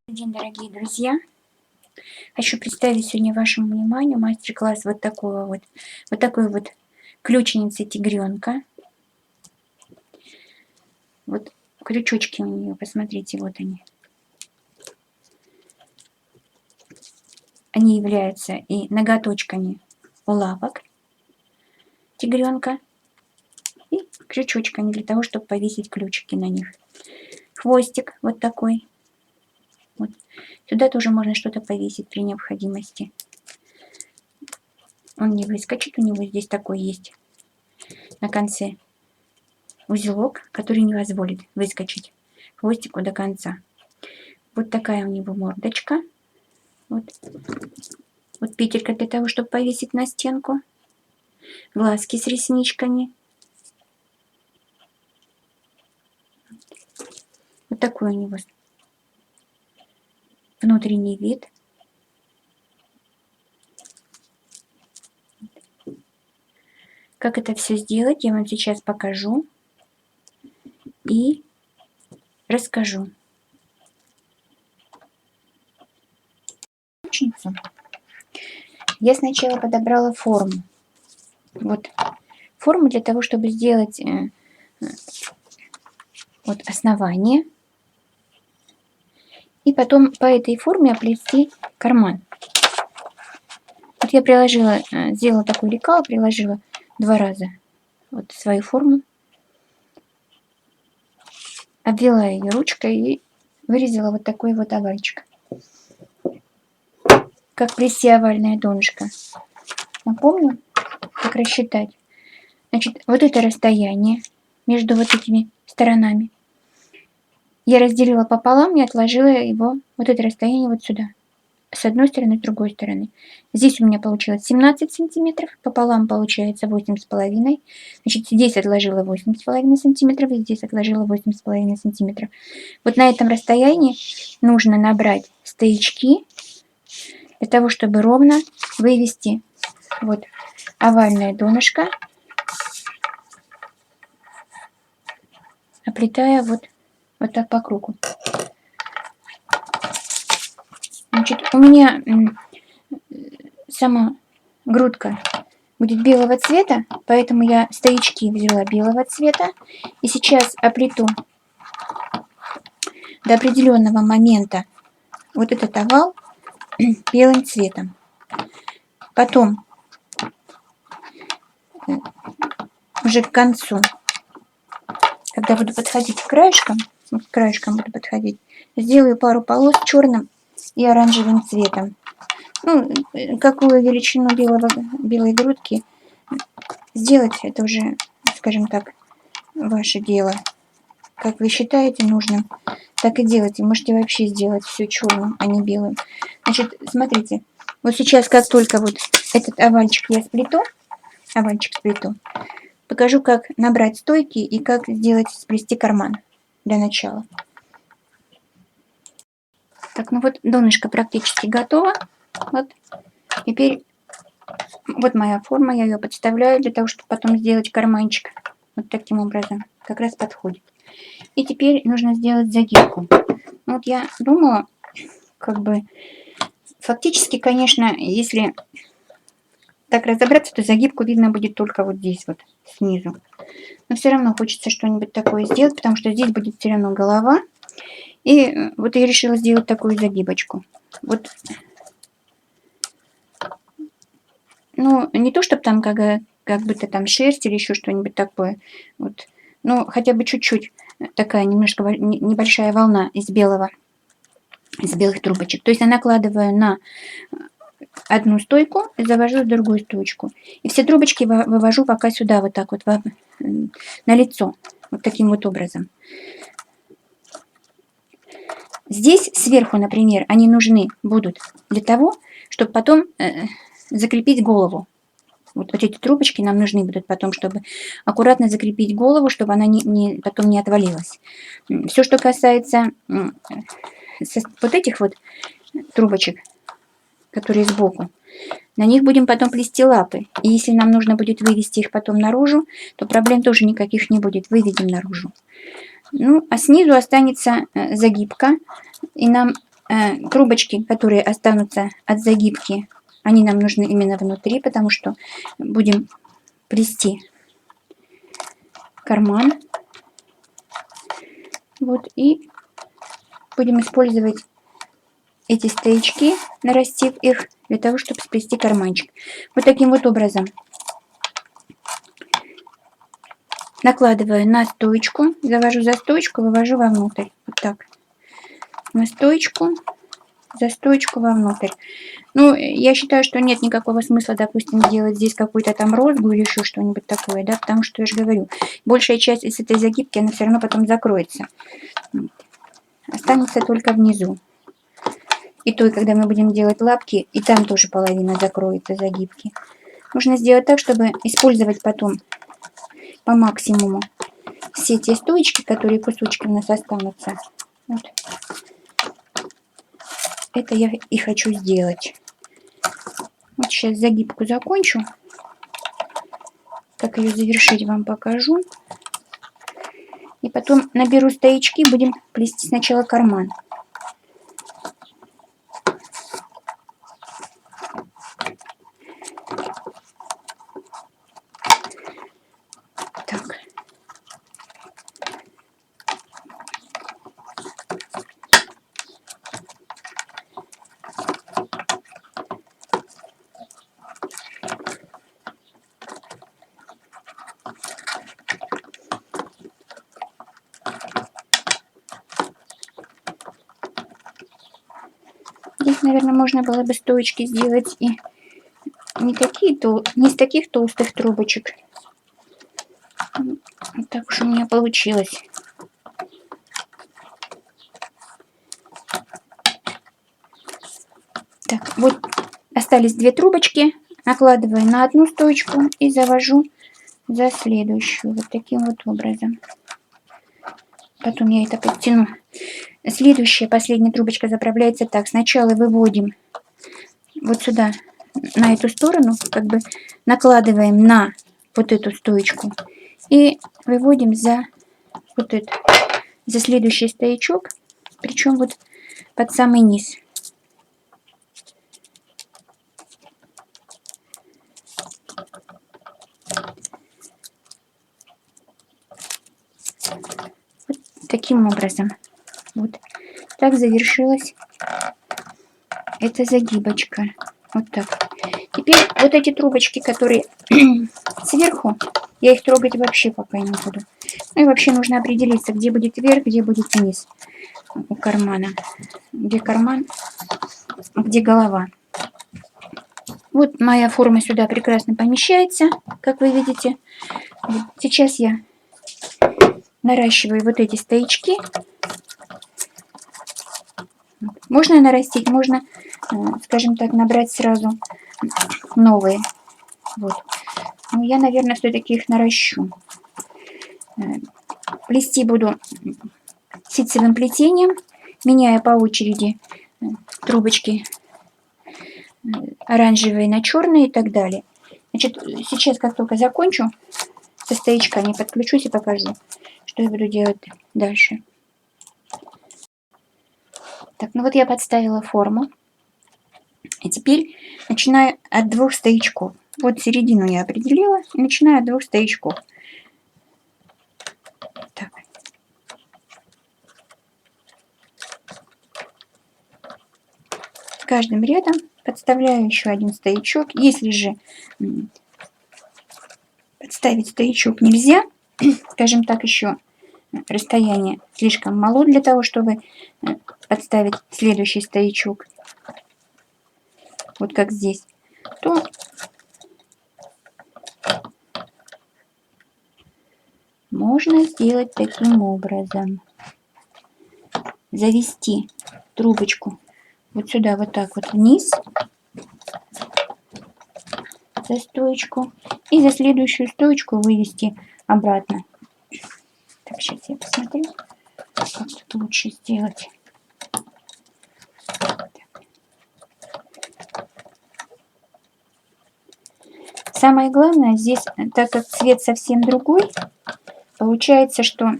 День, дорогие друзья! Хочу представить сегодня вашему вниманию мастер-класс вот такой вот ключеницы тигренка. Вот крючочки у нее, посмотрите, вот они. Они являются и ноготочками у лапок тигренка, и крючочками для того, чтобы повесить ключики на них. Хвостик вот такой. Вот. Сюда тоже можно что-то повесить при необходимости. Он не выскочит, у него здесь такой есть на конце узелок, который не позволит выскочить хвостику до конца. Вот такая у него мордочка. Вот петелька для того, чтобы повесить на стенку. Глазки с ресничками. Вот такой у него внутренний вид. Как это все сделать, я вам сейчас покажу и расскажу. Я сначала подобрала форму. Вот форму для того, чтобы сделать вот основание. И потом по этой форме оплести карман. Вот я сделала такой лекал, приложила 2 раза вот свою форму. Обвела ее ручкой и вырезала вот такой вот овальчик. Как плести овальное донышко. Напомню, как рассчитать. Значит, вот это расстояние между вот этими сторонами я разделила пополам и отложила его, вот это расстояние вот сюда. С одной стороны, с другой стороны. Здесь у меня получилось 17 сантиметров, пополам получается 8,5. Значит, здесь отложила 8,5 сантиметров, и здесь отложила 8,5 сантиметров. Вот на этом расстоянии нужно набрать стоячки для того, чтобы ровно вывести вот овальное донышко, оплетая вот так по кругу. Значит, у меня сама грудка будет белого цвета, поэтому я стоячки взяла белого цвета. И сейчас оплету до определенного момента вот этот овал белым цветом. Потом уже к концу, когда буду подходить к краешкам, вот к краешкам буду подходить, сделаю пару полос черным и оранжевым цветом. Ну, какую величину белой грудки сделать, это уже, скажем так, ваше дело. Как вы считаете нужным, так и делайте. Можете вообще сделать все черным, а не белым. Значит, смотрите, вот сейчас, как только вот этот овальчик я сплету, покажу, как набрать стойки и как сплести карман для начала. Так, ну вот донышко практически готово. Вот. Теперь вот моя форма, я ее подставляю для того, чтобы потом сделать карманчик. Вот таким образом. Как раз подходит. И теперь нужно сделать загибку. Вот я думала, как бы, фактически, конечно, если так разобраться, то загибку видно будет только вот здесь вот, снизу. Но все равно хочется что-нибудь такое сделать, потому что здесь будет все равно голова. И вот я решила сделать такую загибочку. Вот. Ну, не то, чтобы там как бы-то там шерсть или еще что-нибудь такое. Вот. Ну, хотя бы чуть-чуть такая немножко небольшая волна из белых трубочек. То есть я накладываю на одну стойку и завожу в другую стойку. И все трубочки вывожу пока сюда, вот так вот, на лицо. Вот таким вот образом. Здесь сверху, например, они нужны будут для того, чтобы потом закрепить голову. Вот эти трубочки нам нужны будут потом, чтобы аккуратно закрепить голову, чтобы она потом не отвалилась. Все, что касается вот этих вот трубочек, которые сбоку, на них будем потом плести лапы. И если нам нужно будет вывести их потом наружу, то проблем тоже никаких не будет. Выведем наружу. Ну, а снизу останется загибка. И нам трубочки, которые останутся от загибки, они нам нужны именно внутри, потому что будем плести карман. Вот, и будем использовать эти стоячки, нарастив их, для того, чтобы сплести карманчик. Вот таким вот образом накладываю на стоечку, завожу за стоечку, вывожу вовнутрь. Вот так. На стоечку, за стоечку вовнутрь. Ну, я считаю, что нет никакого смысла, допустим, делать здесь какую-то там розгу или еще что-нибудь такое, да, потому что я же говорю, большая часть из этой загибки, она все равно потом закроется. Останется только внизу. И то, когда мы будем делать лапки, и там тоже половина закроется загибки. Нужно сделать так, чтобы использовать потом по максимуму все те стоечки, которые кусочки у нас останутся. Вот. Это я и хочу сделать. Вот сейчас загибку закончу. Как ее завершить, вам покажу. И потом наберу стоячки, будем плести сначала карман. Так. Здесь, наверное, можно было бы стоечки сделать и не из таких толстых трубочек. Вот так уж у меня получилось. Так, вот остались две трубочки. Накладываю на одну стоечку и завожу за следующую. Вот таким вот образом. Потом я это подтяну. Следующая, последняя трубочка заправляется так. Сначала выводим вот сюда, на эту сторону, как бы накладываем на вот эту стоечку и выводим за вот это, за следующий стоячок, причем вот под самый низ. Вот таким образом. Вот так завершилась эта загибочка. Вот так. Теперь вот эти трубочки, которые сверху, я их трогать вообще пока не буду. Ну и вообще нужно определиться, где будет верх, где будет низ у кармана. Где карман, где голова. Вот моя форма сюда прекрасно помещается, как вы видите. Вот сейчас я наращиваю вот эти стоячки. Можно нарастить, можно, скажем так, набрать сразу новые. Вот. Но я, наверное, все-таки их наращу. Плести буду ситцевым плетением, меняя по очереди трубочки оранжевые на черные и так далее. Значит, сейчас, как только закончу со стоячками, подключусь и покажу, что я буду делать дальше. Так, ну вот я подставила форму. И теперь начинаю от двух стоячков. Вот середину я определила и начинаю от двух стоячков. Так. Каждым рядом подставляю еще один стоячок. Если же подставить стоячок нельзя, скажем так, еще расстояние слишком мало для того, чтобы подставить следующий стоячок, вот как здесь, то можно сделать таким образом. Завести трубочку вот сюда, вот так вот вниз, за стоечку, и за следующую стоечку вывести обратно. Так, сейчас я посмотрю, как тут лучше сделать. Так. Самое главное здесь, так как цвет совсем другой, получается, что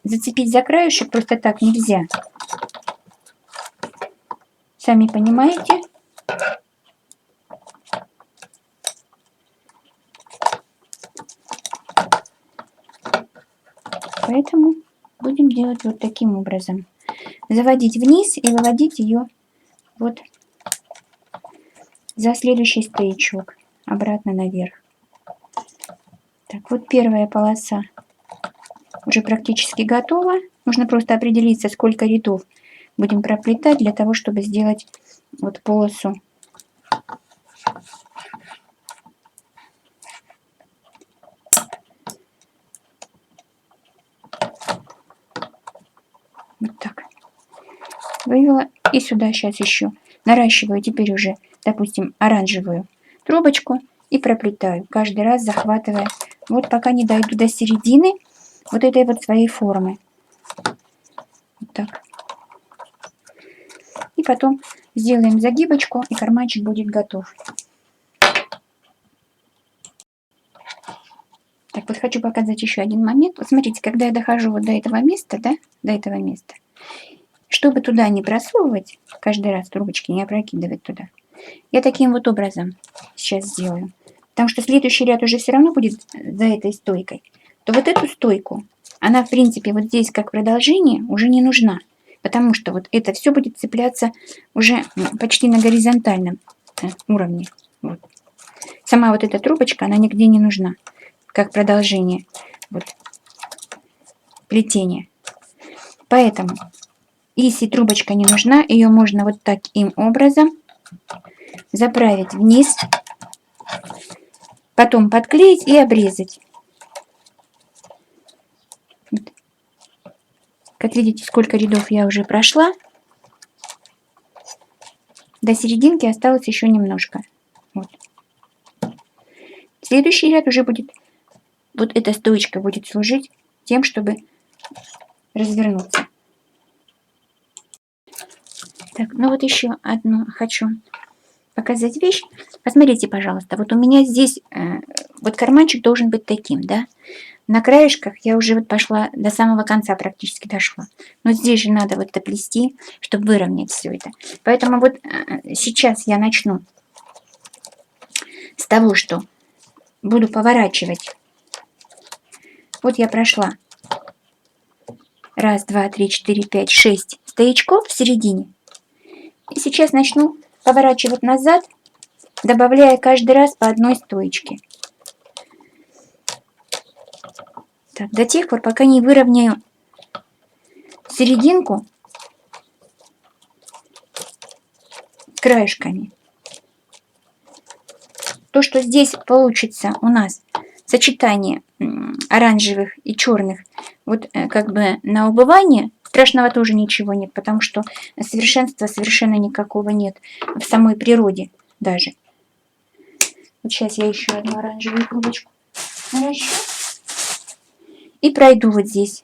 зацепить за краешек просто так нельзя. Сами понимаете. Поэтому будем делать вот таким образом. Заводить вниз и выводить ее вот за следующий стоячок. Обратно наверх. Так, вот первая полоса уже практически готова. Нужно просто определиться, сколько рядов будем проплетать для того, чтобы сделать вот полосу. Вот так. Вывела. И сюда сейчас еще наращиваю теперь уже, допустим, оранжевую трубочку и проплетаю, каждый раз захватывая, вот пока не дойду до середины вот этой вот своей формы. Вот так. И потом сделаем загибочку, и карманчик будет готов. Так, вот хочу показать еще один момент. Вот смотрите, когда я дохожу вот до этого места, да, до этого места, чтобы туда не просовывать, каждый раз трубочки не опрокидывать туда, я таким вот образом сейчас сделаю. Потому что следующий ряд уже все равно будет за этой стойкой. То вот эту стойку, она в принципе вот здесь как продолжение уже не нужна. Потому что вот это все будет цепляться уже почти на горизонтальном уровне. Вот. Сама вот эта трубочка, она нигде не нужна. Как продолжение вот, плетения. Поэтому, если трубочка не нужна, ее можно вот таким образом заправить вниз, потом подклеить и обрезать. Вот. Как видите, сколько рядов я уже прошла. До серединки осталось еще немножко. Вот. Следующий ряд уже будет, вот эта стоечка будет служить тем, чтобы развернуться. Так, ну вот еще одну хочу показать вещь. Посмотрите, пожалуйста, вот у меня здесь вот карманчик должен быть таким, да? На краешках я уже вот пошла до самого конца, практически дошла. Но здесь же надо вот доплести, чтобы выровнять все это. Поэтому вот сейчас я начну с того, что буду поворачивать. Вот я прошла 1, 2, 3, 4, 5, 6 стоячков в середине. И сейчас начну поворачивать назад, добавляя каждый раз по одной стоечке. Так, до тех пор, пока не выровняю серединку краешками. То, что здесь получится у нас сочетание оранжевых и черных, вот как бы на убывание, страшного тоже ничего нет, потому что совершенства совершенно никакого нет в самой природе даже. Вот сейчас я еще одну оранжевую трубочку наращу и пройду вот здесь.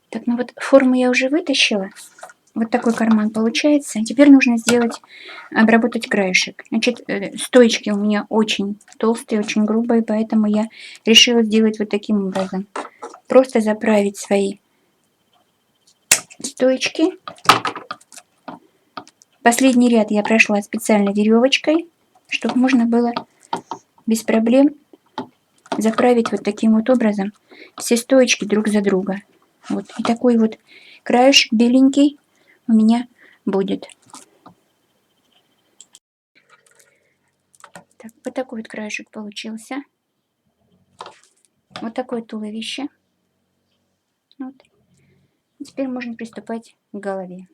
Так, ну вот форму я уже вытащила. Вот такой карман получается. Теперь нужно сделать, обработать краешек. Значит, стоечки у меня очень толстые, очень грубые, поэтому я решила сделать вот таким образом. Просто заправить свои стоечки. Последний ряд я прошла специально веревочкой, чтобы можно было без проблем заправить вот таким вот образом все стоечки друг за друга. Вот. И такой вот краешек беленький у меня будет. Так, вот такой вот краешек получился. Вот такое туловище. Вот. Теперь можно приступать к голове.